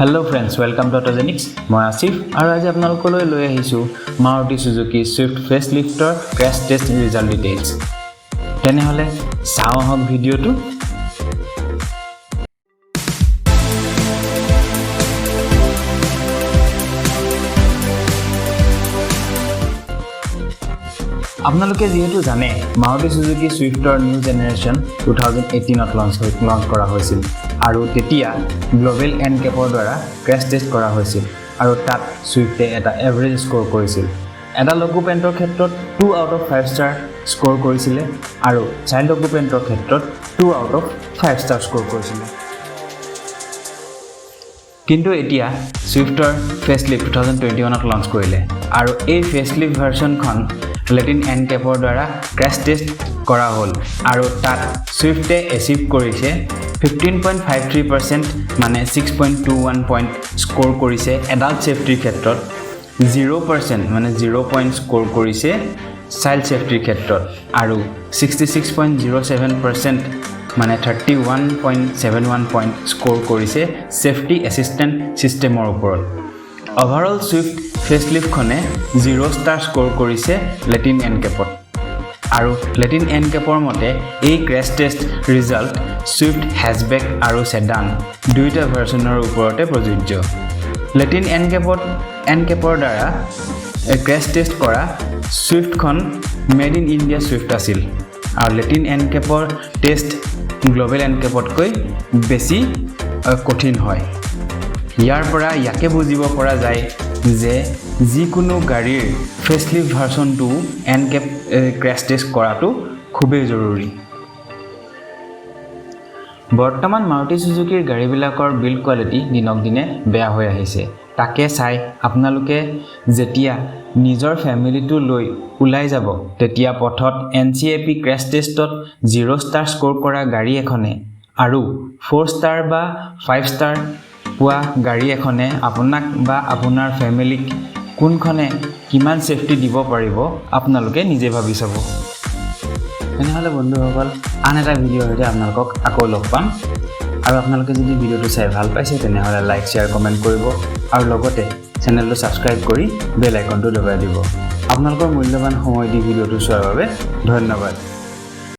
Hello friends, welcome to Autogenics. মই আসিফ আৰু আজি আপোনালোকলৈ লৈ আহিছো Maruti Suzuki Swift facelifter crash test result details. তেনেহলে চাও আহক ভিডিওটো। আপোনালোকে যেহেতু জানে Maruti Suzuki Swiftৰ নিউ জেনাৰেশ্যন 2018ত লঞ্চ কৰা হৈছিল আৰু তেতিয়া গ্লোবেল NCAPৰ দ্বাৰা ক্ৰেশ টেষ্ট কৰা হৈছিল আৰু তাত সুইফটে এটা এভাৰেজ স্কোৰ কৰিছিল এটা অকুপেন্টৰ ক্ষেত্ৰত 2 আউট অফ 5 ষ্টাৰ স্কোৰ কৰিছিল আৰু চাইল্ড অকুপেন্টৰ ক্ষেত্ৰত 2 আউট অফ 5 ষ্টাৰ স্কোৰ কৰিছিল কিন্তু এতিয়া সুইফটৰ ফেচলিফ্ট 2021ত লঞ্চ কৰিলে আৰু এই ফেচলিফ্ট ভাৰ্চনখন Latin NCAPৰ দ্বাৰা ক্ৰেশ টেষ্ট কৰা হ'ল আৰু তাত সুইফটে এচিভ কৰিছে 15.53% মানে 6.21 পইণ্ট স্কোৰ কৰিছে এডাল্ট সেফটিৰ ক্ষেত্ৰত 0% মানে 0 পইণ্ট স্কোৰ কৰিছে চাইল্ড সেফটিৰ ক্ষেত্ৰত আৰু 66.07% মানে 31.71 পইণ্ট স্কোৰ কৰিছে সেফটি এসিস্টেন্ট সিস্টেমৰ ওপৰত Overall Swift faceliftখনে 0 star স্কোৰ কৰিছে Latin NCAPত আৰু Latin NCAPৰ মতে এই ক্ৰেশ টেষ্ট ৰিজাল্ট Swift hatchback আৰু sedan দুইটা ভাৰ্চনৰ ওপৰতে প্ৰযোজ্য Latin NCAPৰ দ্বাৰা ক্ৰেশ টেষ্ট কৰা Swiftখন মেড ইন ইণ্ডিয়া Swift আছিল আৰু Latin NCAPৰ টেষ্ট গ্লোবেল NCAPতকৈ বেছি কঠিন হয় ইয়াৰ পৰা ইয়াকে বুজিব পৰা যায় যে যিকোনো গাড়ীৰ ফেচলিফ্ট ভাৰ্চনটো NCAP ক্ৰেশ টেষ্ট কৰাটো খুবেই জৰুৰী বৰ্তমান Maruti Suzuki গাড়ীবিলাকৰ বিল্ড কোৱালিটি দিনক দিনে বেয়া হৈ আহিছে তাকে চাই আপোনালোকে যেতিয়া নিজৰ ফ্যামিলিটো লৈ উলাই যাব তেতিয়া পথত NCAP ক্ৰেশ টেষ্টত 0 ষ্টাৰ স্কোৰ কৰা গাড়ী এখনে আৰু 4 ষ্টাৰ বা 5 ষ্টাৰ পুৱা গাড়ী এখনে আপোনাক বা আপোনাৰ ফ্যামিলিক কোনখনে কিমান সেফটি দিব পাৰিব আপোনালোকে নিজে ভাবি চাব এনেহলে বন্ধুসকল আন এটা ভিডিও হতে আপোনালোকক আকৌ লগ পাম আৰু আপোনালোকে যদি ভিডিওটো চাই ভাল পাইছে তেনেহলে লাইক শেয়াৰ কমেন্ট কৰিব আৰু লগতে চেনেলটো সাবস্ক্ৰাইব কৰি বেল আইকনটো দবাই দিব আপোনালোকৰ মূল্যৱান সময় দি ভিডিওটো চোৱাৰ বাবে ধন্যবাদ